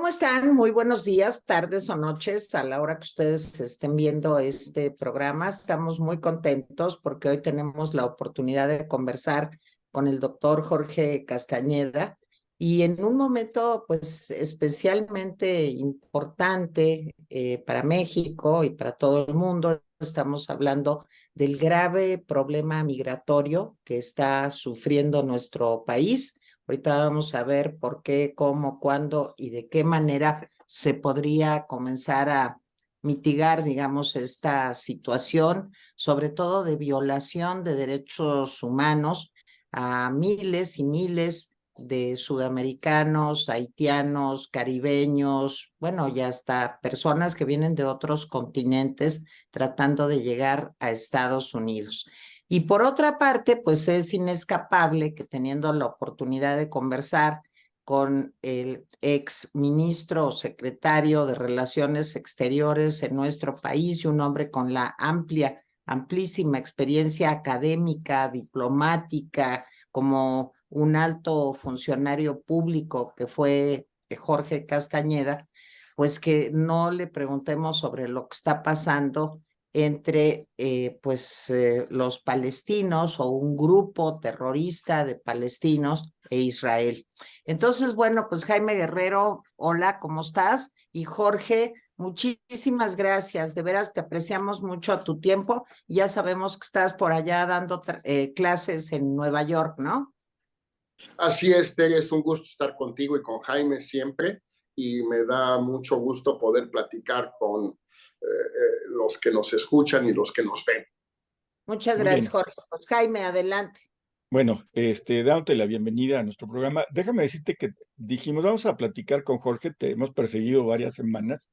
¿Cómo están? Muy buenos días, tardes o noches, a la hora que ustedes estén viendo este programa. Estamos muy contentos porque hoy tenemos la oportunidad de conversar con el doctor Jorge Castañeda y en un momento pues especialmente importante para México y para todo el mundo. Estamos hablando del grave problema migratorio que está sufriendo nuestro país. Ahorita vamos a ver por qué, cómo, cuándo y de qué manera se podría comenzar a mitigar, digamos, esta situación, sobre todo de violación de derechos humanos a miles y miles de sudamericanos, haitianos, caribeños, bueno, ya hasta personas que vienen de otros continentes tratando de llegar a Estados Unidos. Y por otra parte, pues es inescapable que teniendo la oportunidad de conversar con el ex ministro o secretario de Relaciones Exteriores en nuestro país y un hombre con la amplísima experiencia académica, diplomática, como un alto funcionario público que fue Jorge Castañeda, pues que no le preguntemos sobre lo que está pasando entre los palestinos o un grupo terrorista de palestinos e Israel. Entonces, bueno, pues Jaime Guerrero, hola, ¿cómo estás? Y Jorge, muchísimas gracias, de veras te apreciamos mucho tu tiempo. Ya sabemos que estás por allá dando clases en Nueva York, ¿no? Así es, Tere, es un gusto estar contigo y con Jaime siempre, y me da mucho gusto poder platicar con los que nos escuchan y los que nos ven. Muchas Muy gracias, bien. Jorge. Pues Jaime, adelante. Bueno, dándote la bienvenida a nuestro programa, déjame decirte que dijimos, vamos a platicar con Jorge, te hemos perseguido varias semanas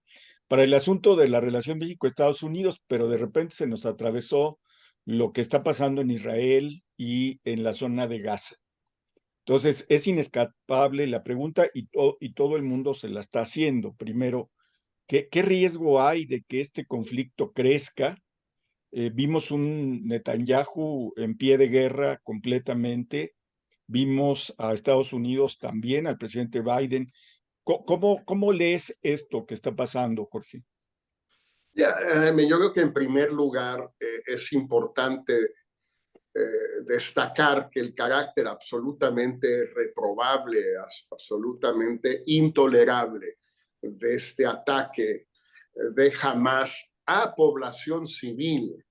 para el asunto de la relación México-Estados Unidos, pero de repente se nos atravesó lo que está pasando en Israel y en la zona de Gaza. Entonces, es inescapable la pregunta y todo el mundo se la está haciendo. Primero, ¿qué riesgo hay de que este conflicto crezca? Vimos un Netanyahu en pie de guerra completamente. Vimos a Estados Unidos también, al presidente Biden. ¿Cómo lees esto que está pasando, Jorge? Ya, yo creo que en primer lugar es importante destacar que el carácter absolutamente reprobable, absolutamente intolerable de este ataque de Hamas a población civil,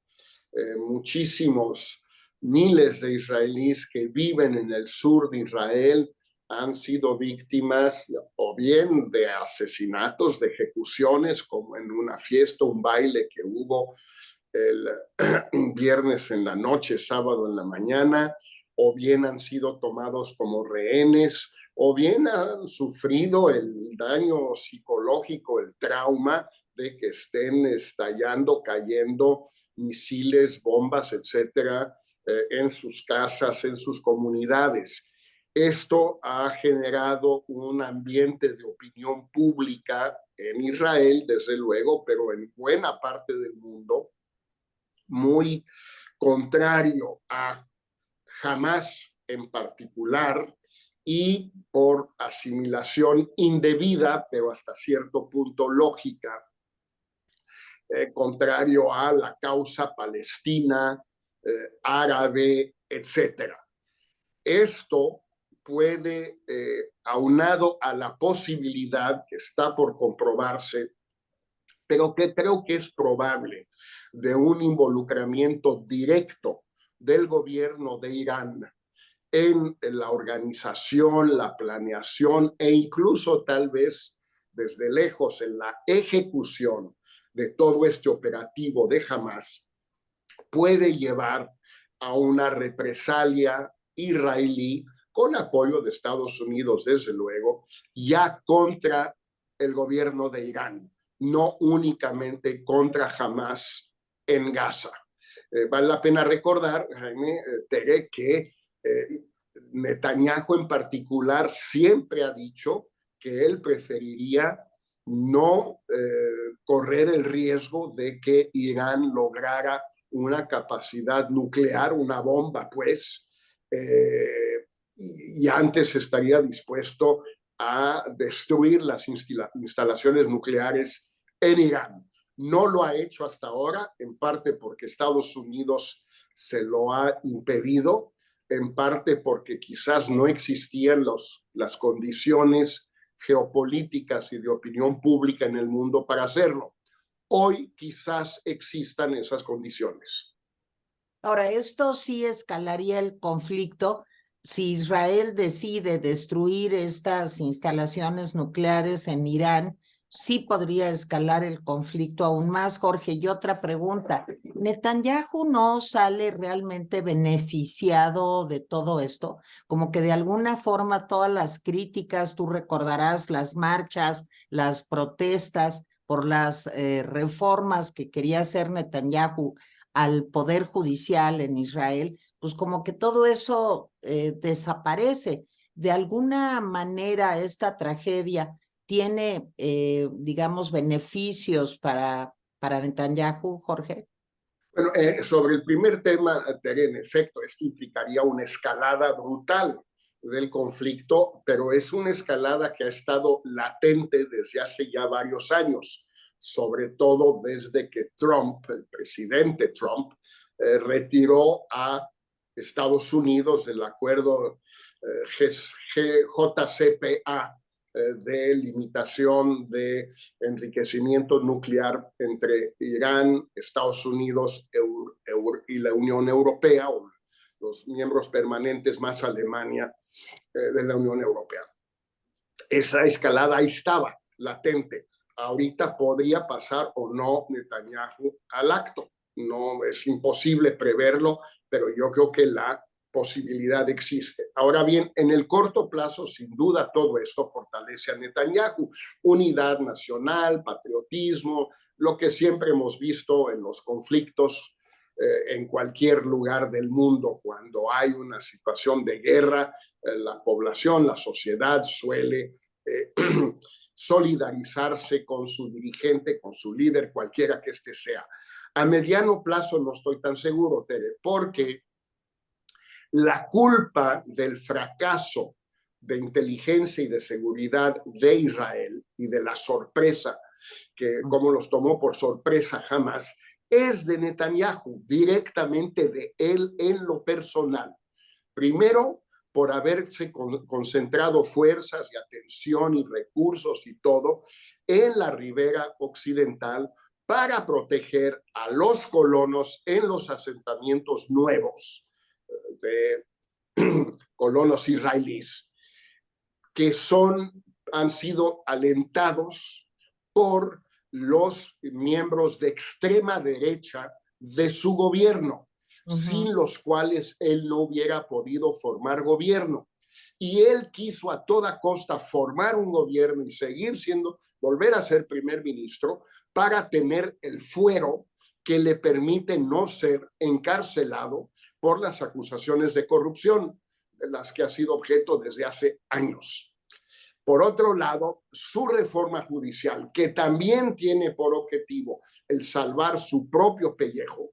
muchísimos miles de israelíes que viven en el sur de Israel han sido víctimas o bien de asesinatos, de ejecuciones, como en una fiesta, un baile que hubo el viernes en la noche, sábado en la mañana, o bien han sido tomados como rehenes, o bien han sufrido el daño psicológico, el trauma de que estén estallando, cayendo misiles, bombas, etcétera, en sus casas, en sus comunidades. Esto ha generado un ambiente de opinión pública en Israel, desde luego, pero en buena parte del mundo, muy contrario a Hamas en particular, y por asimilación indebida, pero hasta cierto punto lógica, contrario a la causa palestina, árabe, etcétera. Esto puede, aunado a la posibilidad que está por comprobarse, pero que creo que es probable, de un involucramiento directo del gobierno de Irán en la organización, la planeación e incluso tal vez desde lejos en la ejecución de todo este operativo de Hamas, puede llevar a una represalia israelí con apoyo de Estados Unidos, desde luego, ya contra el gobierno de Irán, no únicamente contra Hamas en Gaza. Vale la pena recordar, Jaime, Tere, que Netanyahu en particular siempre ha dicho que él preferiría no correr el riesgo de que Irán lograra una capacidad nuclear, una bomba, pues, y antes estaría dispuesto a destruir las instalaciones nucleares en Irán. No lo ha hecho hasta ahora, en parte porque Estados Unidos se lo ha impedido, en parte porque quizás no existían las condiciones geopolíticas y de opinión pública en el mundo para hacerlo. Hoy quizás existan esas condiciones. Ahora, esto sí escalaría el conflicto si Israel decide destruir estas instalaciones nucleares en Irán. Sí podría escalar el conflicto aún más, Jorge. Y otra pregunta, ¿Netanyahu no sale realmente beneficiado de todo esto? Como que de alguna forma todas las críticas, tú recordarás las marchas, las protestas por las reformas que quería hacer Netanyahu al poder judicial en Israel, pues como que todo eso desaparece. De alguna manera esta tragedia tiene, digamos, beneficios para Netanyahu, Jorge. Bueno, sobre el primer tema, Tere, en efecto, esto implicaría una escalada brutal del conflicto, pero es una escalada que ha estado latente desde hace ya varios años, sobre todo desde que Trump, el presidente Trump, retiró a Estados Unidos del acuerdo JCPA de limitación de enriquecimiento nuclear entre Irán, Estados Unidos y la Unión Europea, o los miembros permanentes más Alemania de la Unión Europea. Esa escalada ahí estaba, latente. Ahorita podría pasar o no Netanyahu al acto. No es imposible preverlo, pero yo creo que la posibilidad existe. Ahora bien, en el corto plazo, sin duda, todo esto fortalece a Netanyahu. Unidad nacional, patriotismo, lo que siempre hemos visto en los conflictos en cualquier lugar del mundo. Cuando hay una situación de guerra, la población, la sociedad suele solidarizarse con su dirigente, con su líder, cualquiera que éste sea. A mediano plazo no estoy tan seguro, Tere, porque la culpa del fracaso de inteligencia y de seguridad de Israel y de la sorpresa, que como los tomó por sorpresa jamás, es de Netanyahu, directamente de él en lo personal. Primero, por haberse concentrado fuerzas y atención y recursos y todo en la ribera occidental para proteger a los colonos en los asentamientos nuevos de colonos israelíes, que han sido alentados por los miembros de extrema derecha de su gobierno, sin los cuales él no hubiera podido formar gobierno. Y él quiso a toda costa formar un gobierno y volver a ser primer ministro para tener el fuero que le permite no ser encarcelado por las acusaciones de corrupción, de las que ha sido objeto desde hace años. Por otro lado, su reforma judicial, que también tiene por objetivo el salvar su propio pellejo,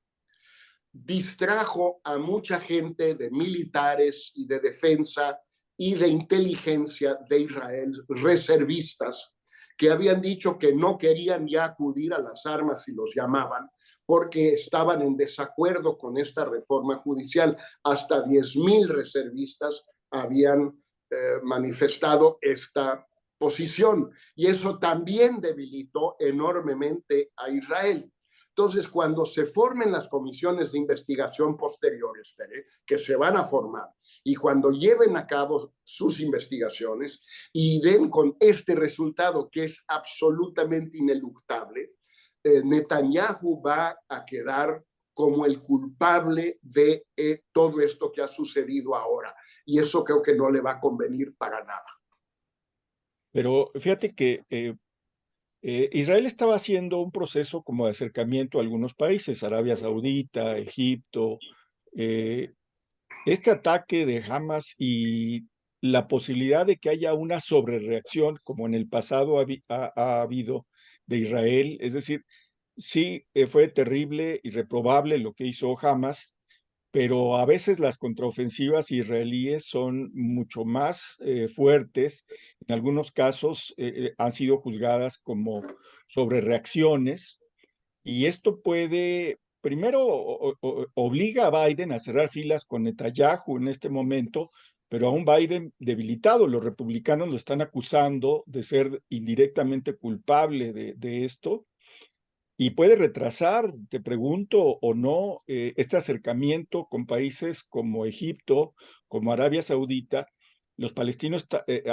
distrajo a mucha gente de militares y de defensa y de inteligencia de Israel, reservistas, que habían dicho que no querían ya acudir a las armas si los llamaban, porque estaban en desacuerdo con esta reforma judicial. Hasta 10,000 reservistas habían manifestado esta posición, y eso también debilitó enormemente a Israel. Entonces, cuando se formen las comisiones de investigación posteriores, que se van a formar, y cuando lleven a cabo sus investigaciones y den con este resultado que es absolutamente ineluctable, Netanyahu va a quedar como el culpable de todo esto que ha sucedido ahora. Y eso creo que no le va a convenir para nada. Pero fíjate que Israel estaba haciendo un proceso como de acercamiento a algunos países, Arabia Saudita, Egipto. Este ataque de Hamas y la posibilidad de que haya una sobrereacción, como en el pasado ha habido de Israel, es decir, sí fue terrible y reprobable lo que hizo Hamas, pero a veces las contraofensivas israelíes son mucho más fuertes. En algunos casos han sido juzgadas como sobrereacciones, y esto puede, primero, obliga a Biden a cerrar filas con Netanyahu en este momento, pero a un Biden debilitado. Los republicanos lo están acusando de ser indirectamente culpable de esto, y puede retrasar, te pregunto, o no, este acercamiento con países como Egipto, como Arabia Saudita. Los palestinos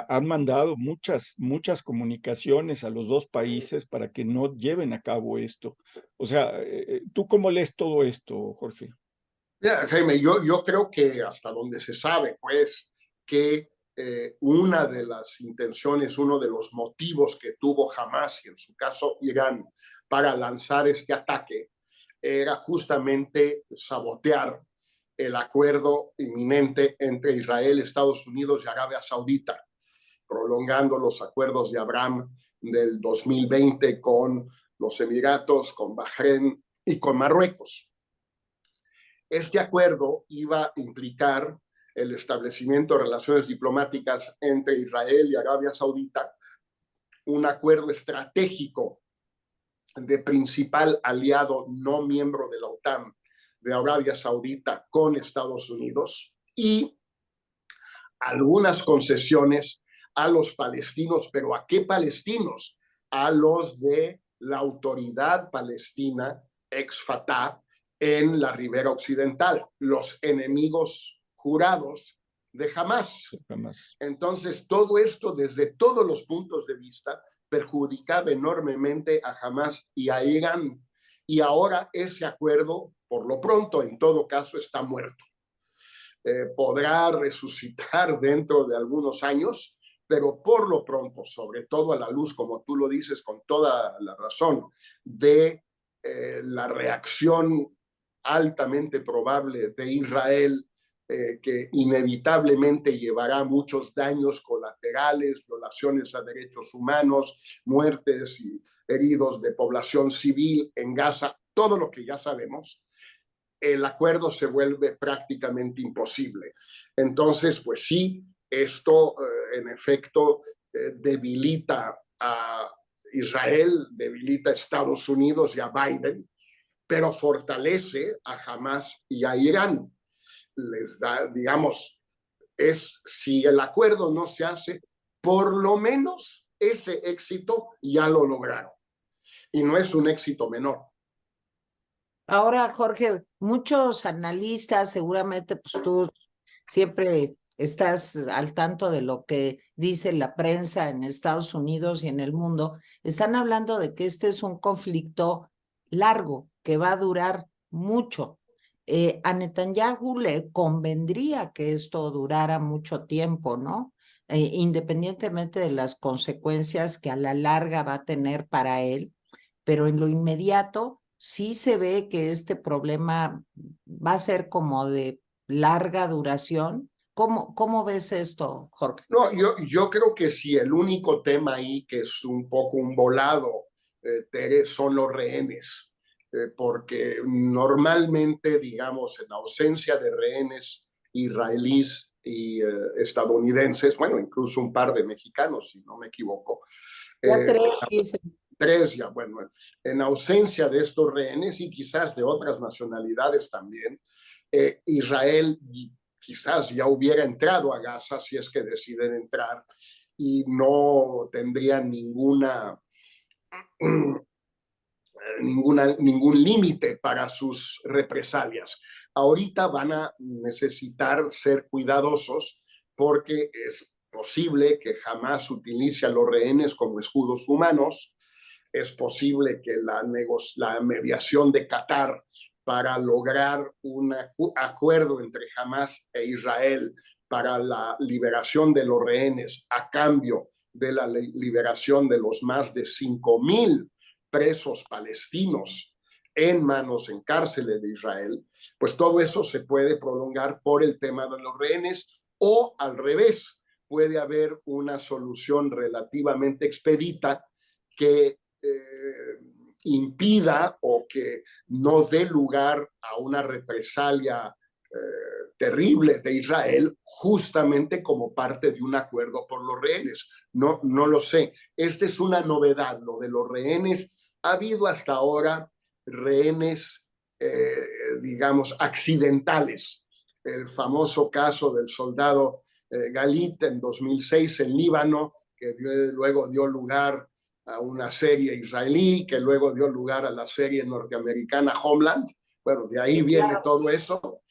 han mandado muchas comunicaciones a los dos países para que no lleven a cabo esto. O sea, ¿tú cómo lees todo esto, Jorge? Ya, Jaime, yo creo que hasta donde se sabe, pues, que una de las intenciones, uno de los motivos que tuvo Hamás y en su caso Irán para lanzar este ataque era justamente sabotear el acuerdo inminente entre Israel, Estados Unidos y Arabia Saudita, prolongando los acuerdos de Abraham del 2020 con los Emiratos, con Bahrein y con Marruecos. Este acuerdo iba a implicar el establecimiento de relaciones diplomáticas entre Israel y Arabia Saudita, un acuerdo estratégico de principal aliado no miembro de la OTAN de Arabia Saudita con Estados Unidos, y algunas concesiones a los palestinos. ¿Pero a qué palestinos? A los de la autoridad palestina, ex Fatah, en la ribera occidental, los enemigos jurados de Hamás. Jamás. Entonces, todo esto, desde todos los puntos de vista, perjudicaba enormemente a Hamás y a Irán. Y ahora ese acuerdo, por lo pronto, en todo caso, está muerto. Podrá resucitar dentro de algunos años, pero por lo pronto, sobre todo a la luz, como tú lo dices con toda la razón, de la reacción altamente probable de Israel, que inevitablemente llevará muchos daños colaterales, violaciones a derechos humanos, muertes y heridos de población civil en Gaza, todo lo que ya sabemos. El acuerdo se vuelve prácticamente imposible. Entonces, pues sí, esto en efecto debilita a Israel, debilita a Estados Unidos y a Biden, pero fortalece a Hamás y a Irán. Les da, digamos, si el acuerdo no se hace, por lo menos ese éxito ya lo lograron. Y no es un éxito menor. Ahora, Jorge, muchos analistas, seguramente pues tú siempre estás al tanto de lo que dice la prensa en Estados Unidos y en el mundo, están hablando de que este es un conflicto largo, que va a durar mucho. A Netanyahu le convendría que esto durara mucho tiempo, ¿no? Independientemente de las consecuencias que a la larga va a tener para él, pero en lo inmediato sí se ve que este problema va a ser como de larga duración. ¿Cómo ves esto, Jorge? No, yo creo que sí, el único tema ahí que es un poco un volado, Tere, son los rehenes, porque normalmente, digamos, en ausencia de rehenes israelíes y estadounidenses, bueno, incluso un par de mexicanos, si no me equivoco, Ya eh, tres, sí, tres ya, bueno, en ausencia de estos rehenes y quizás de otras nacionalidades también, Israel quizás ya hubiera entrado a Gaza si es que deciden entrar y no tendrían ningún límite para sus represalias. Ahorita van a necesitar ser cuidadosos porque es posible que jamás utilice a los rehenes como escudos humanos. Es posible que la mediación de Qatar para lograr un acuerdo entre Hamás e Israel para la liberación de los rehenes a cambio de la liberación de los más de 5,000 presos palestinos en manos, en cárceles de Israel, pues todo eso se puede prolongar por el tema de los rehenes, o al revés, puede haber una solución relativamente expedita que impida o que no dé lugar a una represalia terrible de Israel, justamente como parte de un acuerdo por los rehenes. No lo sé. Esta es una novedad, lo de los rehenes. Ha habido hasta ahora rehenes, digamos, accidentales. El famoso caso del soldado Galit en 2006 en Líbano, que luego dio lugar a una serie israelí, que luego dio lugar a la serie norteamericana Homeland. Bueno, de ahí viene todo eso.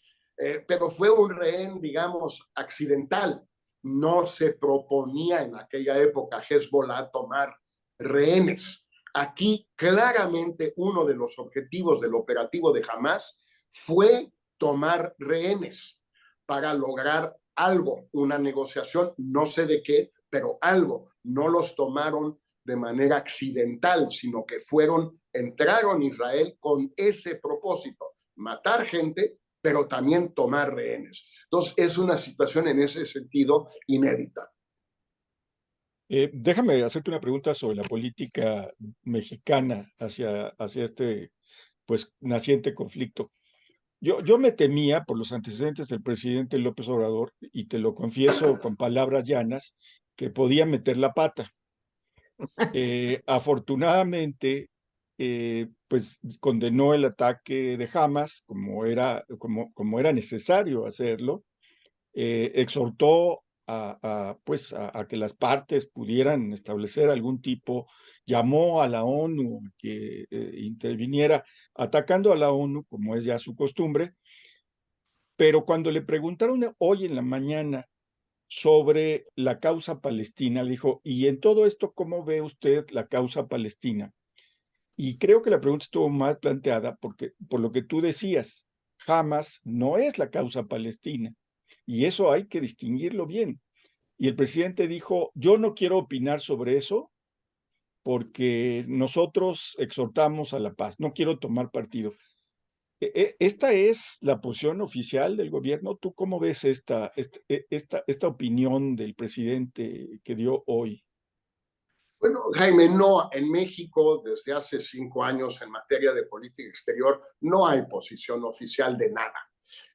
Pero fue un rehén, digamos, accidental. No se proponía en aquella época Hezbollah tomar rehenes. Aquí claramente uno de los objetivos del operativo de Hamas fue tomar rehenes para lograr algo, una negociación, no sé de qué, pero algo. No los tomaron de manera accidental, sino que entraron a Israel con ese propósito, matar gente, pero también tomar rehenes. Entonces, es una situación en ese sentido inédita. Déjame hacerte una pregunta sobre la política mexicana hacia este, pues, naciente conflicto. Yo me temía por los antecedentes del presidente López Obrador, y te lo confieso con palabras llanas, que podía meter la pata. Afortunadamente, pues condenó el ataque de Hamas como era necesario hacerlo, exhortó pues a que las partes pudieran establecer algún tipo, llamó a la ONU a que interviniera, atacando a la ONU como es ya su costumbre, pero cuando le preguntaron hoy en la mañana sobre la causa palestina, le dijo, ¿y en todo esto cómo ve usted la causa palestina? Y creo que la pregunta estuvo mal planteada porque, por lo que tú decías, Hamas no es la causa palestina, y eso hay que distinguirlo bien. Y el presidente dijo, yo no quiero opinar sobre eso porque nosotros exhortamos a la paz, no quiero tomar partido. ¿Esta es la posición oficial del gobierno? ¿Tú cómo ves esta opinión del presidente que dio hoy? Bueno, Jaime, no, en México desde hace 5 años en materia de política exterior no hay posición oficial de nada.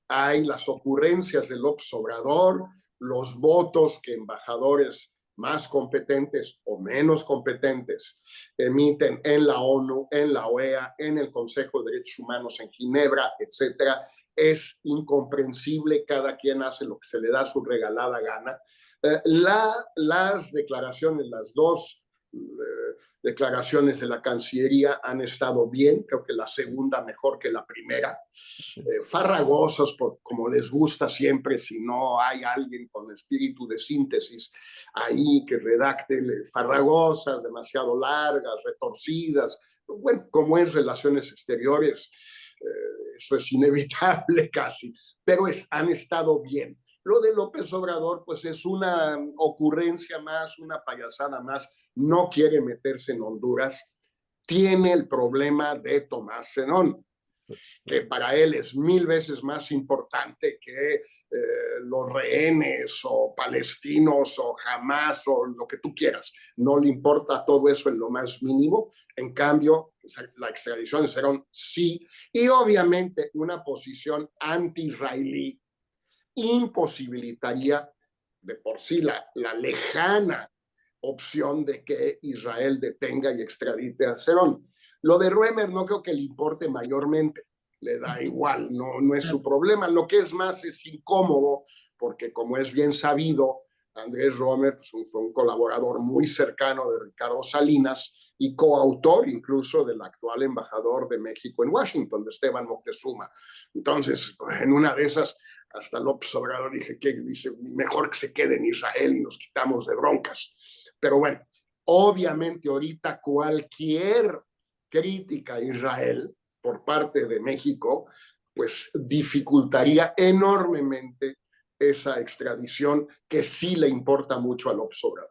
Hay las ocurrencias del López Obrador, los votos que embajadores más competentes o menos competentes emiten en la ONU, en la OEA, en el Consejo de Derechos Humanos en Ginebra, etcétera. Es incomprensible, cada quien hace lo que se le da su regalada gana. Las declaraciones, las dos declaraciones de la Cancillería han estado bien, creo que la segunda mejor que la primera, farragosas como les gusta siempre, si no hay alguien con espíritu de síntesis ahí que redacte farragosas, demasiado largas, retorcidas, bueno, como es relaciones exteriores, eso es inevitable casi, pero han estado bien. Lo de López Obrador, pues es una ocurrencia más, una payasada más, no quiere meterse en Honduras, tiene el problema de Tomás Zenón, que para él es 1000 veces más importante que los rehenes o palestinos o Hamas o lo que tú quieras. No le importa todo eso en lo más mínimo. En cambio, la extradición de Zenón sí, y obviamente una posición anti-israelí imposibilitaría de por sí la lejana opción de que Israel detenga y extradite a Zenón. Lo de Roemer no creo que le importe mayormente, le da igual, no es su problema. Lo que es más es incómodo, porque como es bien sabido, Andrés Roemer fue un colaborador muy cercano de Ricardo Salinas y coautor incluso del actual embajador de México en Washington, de Esteban Moctezuma. Entonces, en una de esas, hasta López Obrador dice, mejor que se quede en Israel y nos quitamos de broncas. Pero bueno, obviamente ahorita cualquier crítica a Israel por parte de México, pues dificultaría enormemente esa extradición que sí le importa mucho a López Obrador.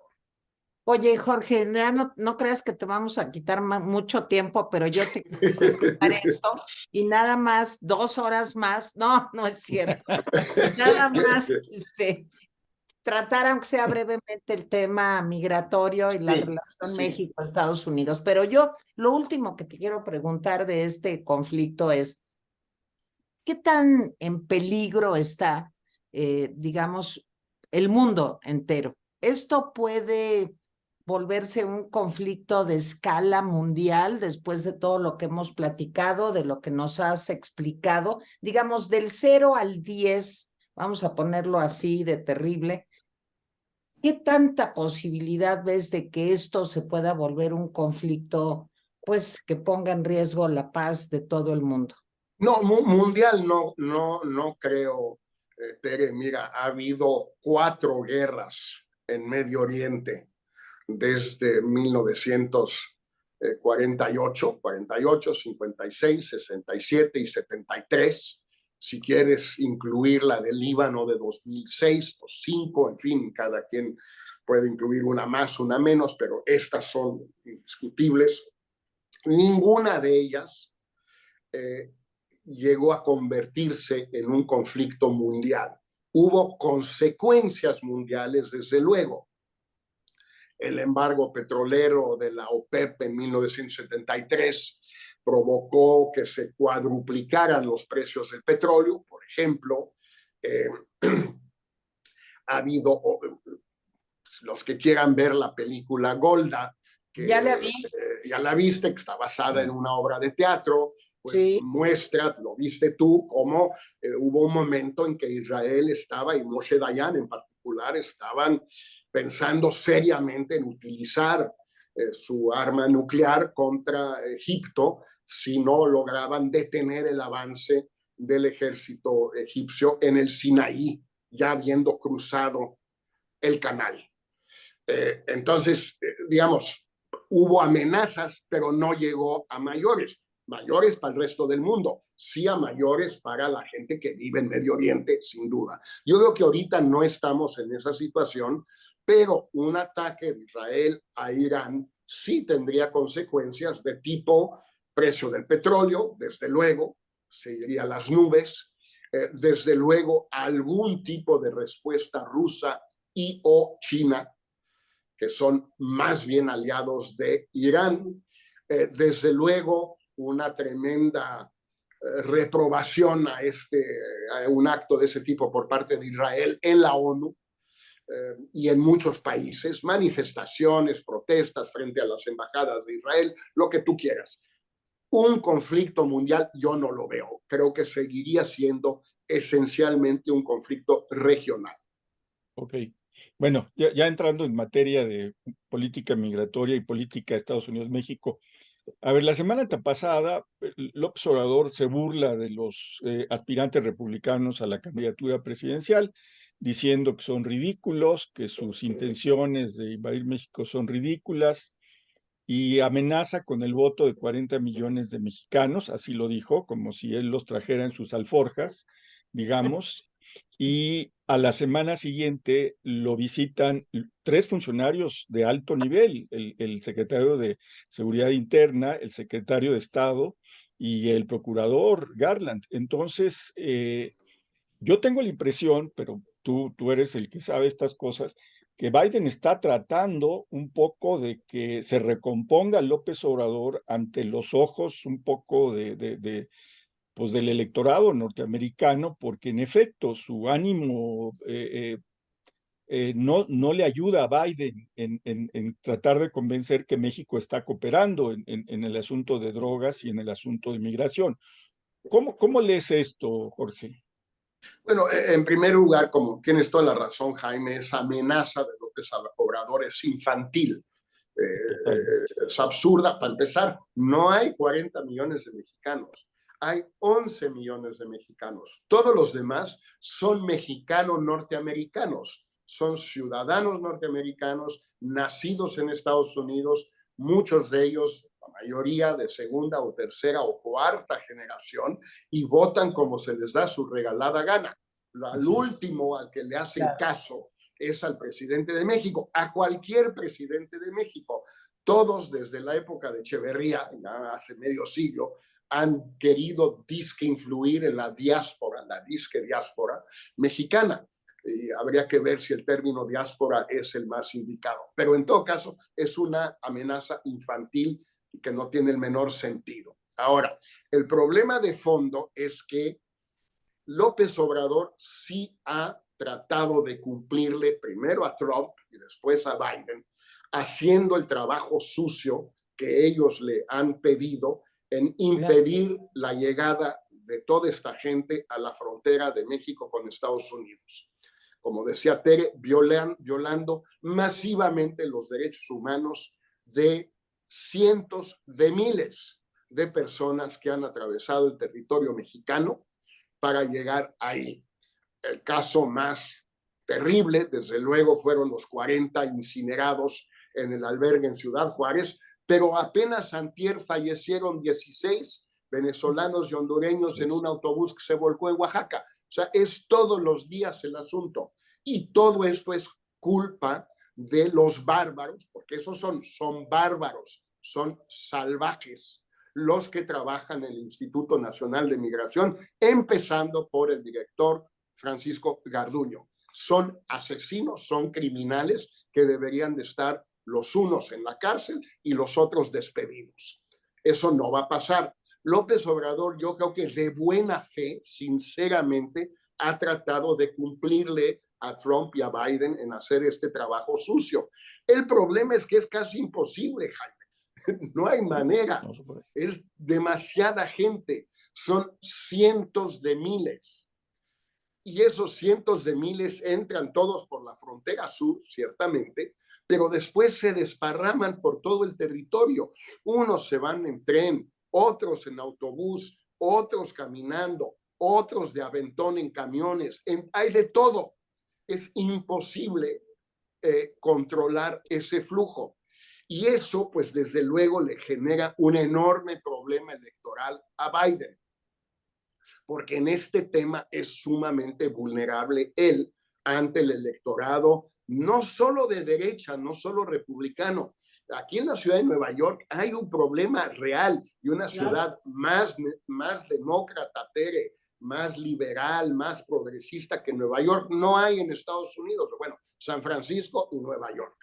Oye, Jorge, ya no creas que te vamos a quitar mucho tiempo, pero yo te quiero preguntar esto y nada más 2 horas más, no es cierto, nada más tratar, aunque sea brevemente, el tema migratorio y la relación México-Estados Unidos. Pero yo, lo último que te quiero preguntar de este conflicto es, ¿qué tan en peligro está, digamos, el mundo entero? ¿Esto puede volverse un conflicto de escala mundial después de todo lo que hemos platicado, de lo que nos has explicado? Digamos, del 0 al 10, vamos a ponerlo así de terrible. ¿Qué tanta posibilidad ves de que esto se pueda volver un conflicto, pues, que ponga en riesgo la paz de todo el mundo? No, mundial no creo, Tere. Mira, ha habido 4 guerras en Medio Oriente desde 1948, 48, 56, 67 y 73. Si quieres incluir la del Líbano de 2006 o 5, en fin, cada quien puede incluir una más, una menos, pero estas son indiscutibles. Ninguna de ellas eh, llegó a convertirse en un conflicto mundial. Hubo consecuencias mundiales, desde luego. El embargo petrolero de la OPEP en 1973 provocó que se cuadruplicaran los precios del petróleo, por ejemplo. Ha habido, los que quieran ver la película Golda, que Ya la vi. ya la viste, que está basada en una obra de teatro, pues Sí. muestra, lo viste tú, cómo hubo un momento en que Israel estaba, y Moshe Dayan en particular, estaban pensando seriamente en utilizar su arma nuclear contra Egipto si no lograban detener el avance del ejército egipcio en el Sinaí, ya habiendo cruzado el canal. Entonces, digamos, hubo amenazas, pero no llegó a mayores. Mayores para el resto del mundo, sí a mayores para la gente que vive en Medio Oriente, sin duda. Yo creo que ahorita no estamos en esa situación, pero un ataque de Israel a Irán sí tendría consecuencias de tipo precio del petróleo, desde luego, se iría a las nubes, desde luego algún tipo de respuesta rusa y o China, que son más bien aliados de Irán. Desde luego, una tremenda reprobación a un acto de ese tipo por parte de Israel en la ONU y en muchos países, manifestaciones, protestas frente a las embajadas de Israel, lo que tú quieras. Un conflicto mundial yo no lo veo. Creo que seguiría siendo esencialmente un conflicto regional. Ok. Bueno, ya entrando en materia de política migratoria y política de Estados Unidos-México. A ver, la semana pasada, López Obrador se burla de los aspirantes republicanos a la candidatura presidencial, diciendo que son ridículos, que sus intenciones de invadir México son ridículas, y amenaza con el voto de 40 millones de mexicanos, así lo dijo, como si él los trajera en sus alforjas, digamos, y a la semana siguiente lo visitan 3 funcionarios de alto nivel, el secretario de Seguridad Interna, el secretario de Estado y el procurador Garland. Entonces, yo tengo la impresión, pero tú eres el que sabe estas cosas, que Biden está tratando un poco de que se recomponga López Obrador ante los ojos un poco pues del electorado norteamericano, porque en efecto su ánimo no le ayuda a Biden en tratar de convencer que México está cooperando en el asunto de drogas y en el asunto de migración. ¿Cómo lees esto, Jorge? Bueno, en primer lugar, como tienes toda la razón, Jaime, esa amenaza de López Obrador es infantil, Total. es absurda. Para empezar, no hay 40 millones de mexicanos, hay 11 millones de mexicanos. Todos los demás son mexicanos norteamericanos, son ciudadanos norteamericanos nacidos en Estados Unidos, muchos de ellos, la mayoría de segunda o tercera o cuarta generación, y votan como se les da su regalada gana. Al último al que le hacen caso es al presidente de México, a cualquier presidente de México. Todos desde la época de Echeverría, ya hace medio siglo, han querido disque influir en la diáspora, la disque diáspora mexicana. Y habría que ver si el término diáspora es el más indicado. Pero en todo caso, es una amenaza infantil que no tiene el menor sentido. Ahora, el problema de fondo es que López Obrador sí ha tratado de cumplirle primero a Trump y después a Biden, haciendo el trabajo sucio que ellos le han pedido en impedir la llegada de toda esta gente a la frontera de México con Estados Unidos. Como decía Tere, violando masivamente los derechos humanos de cientos de miles de personas que han atravesado el territorio mexicano para llegar ahí. El caso más terrible, desde luego, fueron los 40 incinerados en el albergue en Ciudad Juárez, pero apenas antier fallecieron 16 venezolanos y hondureños en un autobús que se volcó en Oaxaca. O sea, es todos los días el asunto. Y todo esto es culpa de los bárbaros, porque esos son bárbaros, son salvajes, los que trabajan en el Instituto Nacional de Migración, empezando por el director Francisco Garduño. Son asesinos, son criminales que deberían de estar los unos en la cárcel y los otros despedidos. Eso no va a pasar. López Obrador, yo creo que de buena fe, sinceramente, ha tratado de cumplirle a Trump y a Biden en hacer este trabajo sucio. El problema es que es casi imposible, Jaime. No hay manera. Es demasiada gente. Son cientos de miles. Y esos cientos de miles entran todos por la frontera sur, ciertamente, pero después se desparraman por todo el territorio. Unos se van en tren, otros en autobús, otros caminando, otros de aventón en camiones. Hay de todo. Es imposible controlar ese flujo. Y eso, pues, desde luego le genera un enorme problema electoral a Biden, porque en este tema es sumamente vulnerable él ante el electorado, no solo de derecha, no solo republicano. Aquí en la ciudad de Nueva York hay un problema real y una ciudad más demócrata, Tere, más liberal, más progresista que Nueva York. No hay en Estados Unidos. Bueno, San Francisco y Nueva York.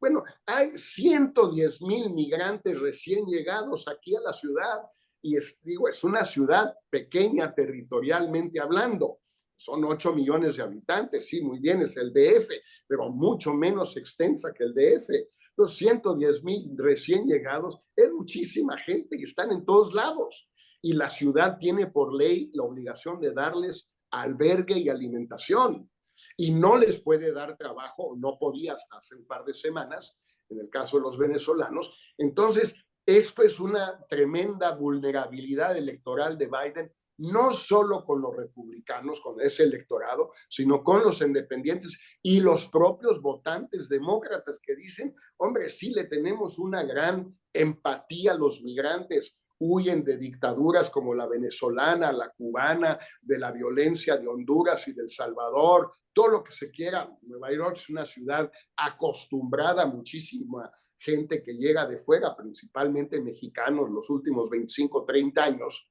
Bueno, hay 110,000 migrantes recién llegados aquí a la ciudad y es una ciudad pequeña territorialmente hablando. Son 8 millones de habitantes, sí, muy bien, es el DF, pero mucho menos extensa que el DF. Los 110,000 recién llegados es muchísima gente y están en todos lados. Y la ciudad tiene por ley la obligación de darles albergue y alimentación. Y no les puede dar trabajo, no podía hasta hace un par de semanas, en el caso de los venezolanos. Entonces, esto es una tremenda vulnerabilidad electoral de Biden, no solo con los republicanos, con ese electorado, sino con los independientes y los propios votantes demócratas que dicen, hombre, sí le tenemos una gran empatía a los migrantes, huyen de dictaduras como la venezolana, la cubana, de la violencia de Honduras y del Salvador, todo lo que se quiera. Nueva York es una ciudad acostumbrada a muchísima gente que llega de fuera, principalmente mexicanos, los últimos 25, 30 años.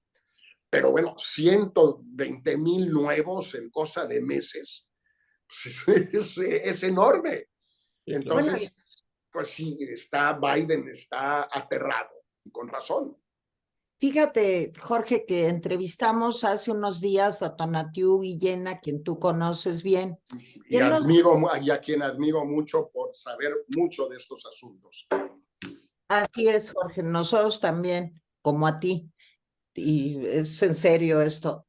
Pero bueno, 120,000 nuevos en cosa de meses, pues es enorme. Entonces, pues sí, Biden está aterrado, y con razón. Fíjate, Jorge, que entrevistamos hace unos días a Tonatiuh Guillén, a quien tú conoces bien. Y a quien admiro mucho por saber mucho de estos asuntos. Así es, Jorge, nosotros también, como a ti. Y es en serio esto.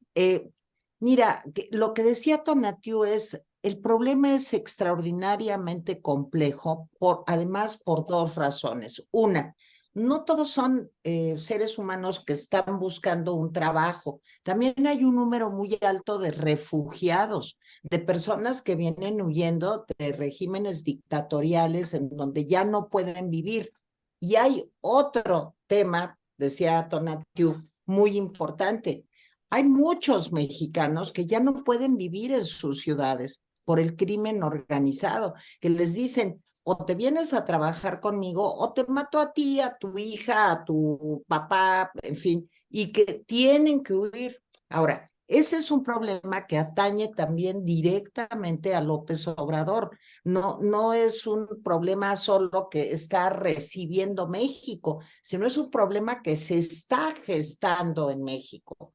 Mira, lo que decía Tonatiuh es, el problema es extraordinariamente complejo, además por dos razones. Una, no todos son seres humanos que están buscando un trabajo. También hay un número muy alto de refugiados, de personas que vienen huyendo de regímenes dictatoriales en donde ya no pueden vivir. Y hay otro tema, decía Tonatiuh, muy importante. Hay muchos mexicanos que ya no pueden vivir en sus ciudades por el crimen organizado, que les dicen, o te vienes a trabajar conmigo, o te mato a ti, a tu hija, a tu papá, en fin, y que tienen que huir. Ahora, ese es un problema que atañe también directamente a López Obrador. No es un problema solo que está recibiendo México, sino es un problema que se está gestando en México.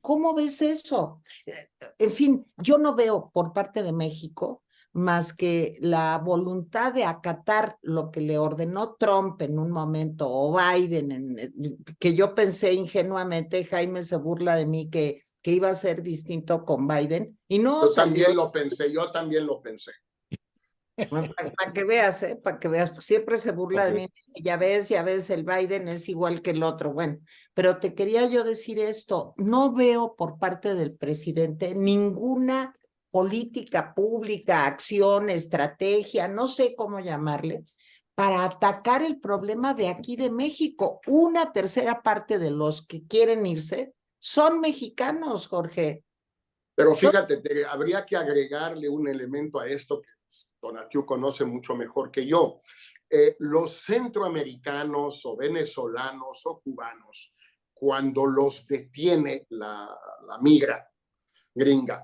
¿Cómo ves eso? En fin, yo no veo por parte de México más que la voluntad de acatar lo que le ordenó Trump en un momento, o Biden, que yo pensé ingenuamente, Jaime se burla de mí, que iba a ser distinto con Biden, y no Yo salió. también lo pensé, yo también lo pensé. Para que veas, para que veas, pues siempre se burla de mí, ya ves, el Biden es igual que el otro. Bueno, pero te quería yo decir esto, no veo por parte del presidente ninguna política pública, acción, estrategia, no sé cómo llamarle, para atacar el problema de aquí de México. Una tercera parte de los que quieren irse son mexicanos, Jorge. Pero fíjate, habría que agregarle un elemento a esto que Tonatiuh conoce mucho mejor que yo. Los centroamericanos o venezolanos o cubanos, cuando los detiene la migra gringa,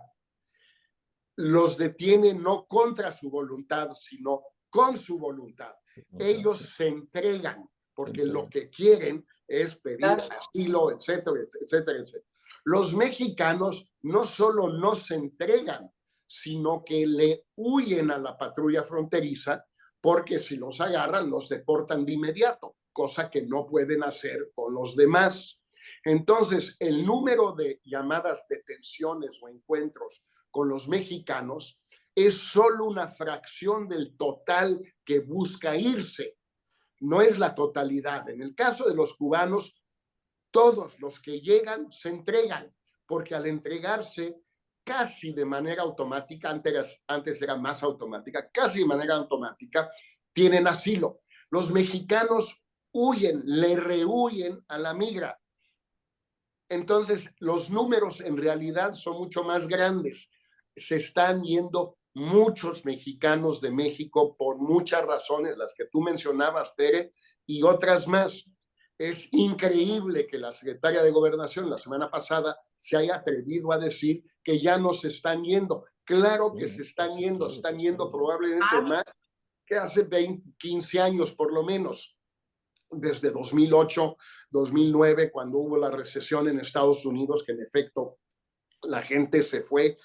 los detiene no contra su voluntad, sino con su voluntad. Ellos se entregan porque lo que quieren es pedir asilo, etcétera, etcétera, etcétera. Los mexicanos no solo no se entregan, sino que le huyen a la patrulla fronteriza porque si los agarran, los deportan de inmediato, cosa que no pueden hacer con los demás. Entonces, el número de llamadas detenciones o encuentros con los mexicanos es solo una fracción del total que busca irse. No es la totalidad. En el caso de los cubanos, todos los que llegan se entregan, porque al entregarse casi de manera automática, antes era más automática, casi de manera automática, tienen asilo. Los mexicanos huyen, le rehuyen a la migra. Entonces, los números en realidad son mucho más grandes. Se están yendo muchos mexicanos de México por muchas razones, las que tú mencionabas, Tere, y otras más. Es increíble que la secretaria de Gobernación la semana pasada se haya atrevido a decir que ya no se están yendo. Claro que se están yendo probablemente más que hace 20, 15 años por lo menos. Desde 2008, 2009, cuando hubo la recesión en Estados Unidos, que en efecto la gente se fue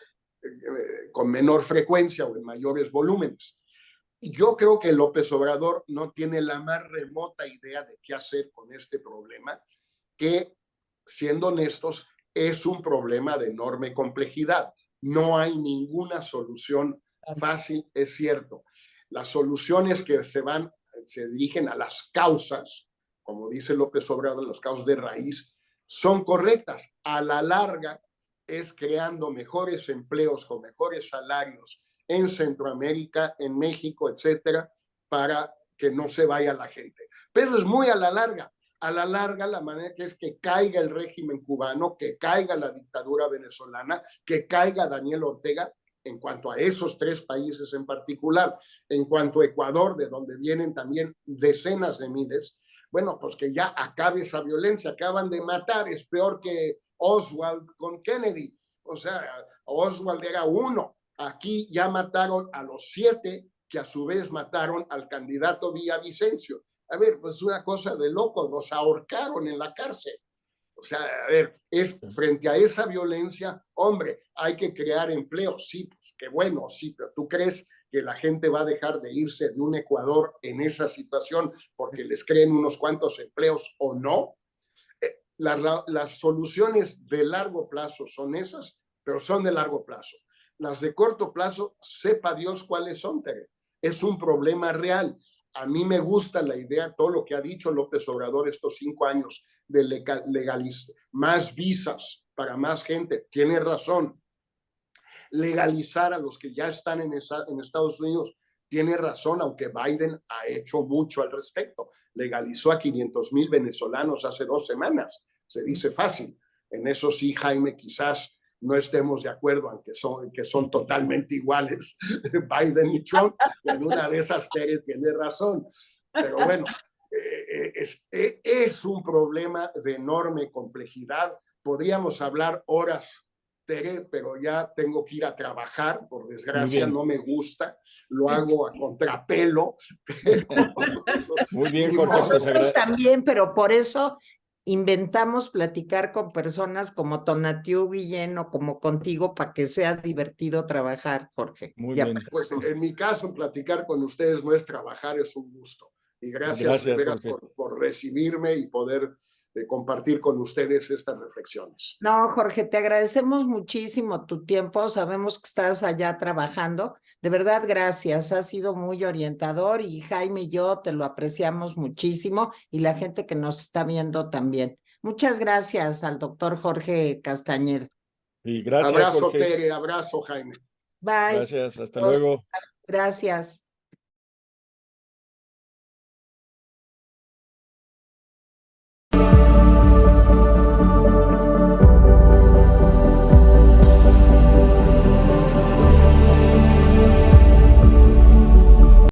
con menor frecuencia o en mayores volúmenes. Yo creo que López Obrador no tiene la más remota idea de qué hacer con este problema, que, siendo honestos, es un problema de enorme complejidad. No hay ninguna solución fácil, es cierto. Las soluciones que se dirigen a las causas, como dice López Obrador, las causas de raíz, son correctas. A la larga es creando mejores empleos con mejores salarios en Centroamérica, en México, etcétera, para que no se vaya la gente. Pero es muy a la larga. A la larga, la manera que es que caiga el régimen cubano, que caiga la dictadura venezolana, que caiga Daniel Ortega, en cuanto a esos tres países en particular, en cuanto a Ecuador, de donde vienen también decenas de miles, bueno, pues que ya acabe esa violencia. Acaban de matar, es peor que Oswald con Kennedy. O sea, Oswald era uno. Aquí ya mataron a los 7, que a su vez mataron al candidato Villavicencio. A ver, pues una cosa de locos, los ahorcaron en la cárcel. O sea, a ver, es frente a esa violencia, hombre, hay que crear empleo. Sí, pues qué bueno, sí, pero ¿tú crees que la gente va a dejar de irse de un Ecuador en esa situación porque les creen unos cuantos empleos o no? Las soluciones de largo plazo son esas, pero son de largo plazo. Las de corto plazo, sepa Dios cuáles son, Tere. Es un problema real. A mí me gusta la idea, todo lo que ha dicho López Obrador estos 5 años de legalizar más visas para más gente. Tiene razón. Legalizar a los que ya están en Estados Unidos. Tiene razón, aunque Biden ha hecho mucho al respecto. Legalizó a 500,000 venezolanos hace 2 semanas. Se dice fácil. En eso sí, Jaime, quizás no estemos de acuerdo, aunque son totalmente iguales Biden y Trump. En una de esas, Tere tiene razón. Pero bueno, es un problema de enorme complejidad. Podríamos hablar horas, Tere, pero ya tengo que ir a trabajar, por desgracia no me gusta, lo hago a contrapelo. Pero, muy bien, Jorge. Nosotros también, pero por eso inventamos platicar con personas como Tonatiuh Guillén o como contigo para que sea divertido trabajar, Jorge. Muy Ya, bien. Pues en mi caso, platicar con ustedes no es trabajar, es un gusto. Y gracias de veras por recibirme y poder compartir con ustedes estas reflexiones. No, Jorge, te agradecemos muchísimo tu tiempo. Sabemos que estás allá trabajando. De verdad, gracias. Has sido muy orientador y Jaime y yo te lo apreciamos muchísimo y la gente que nos está viendo también. Muchas gracias al doctor Jorge Castañeda. Y gracias, Abrazo, Jorge. Tere, abrazo, Jaime. Bye. Gracias, hasta luego. Gracias.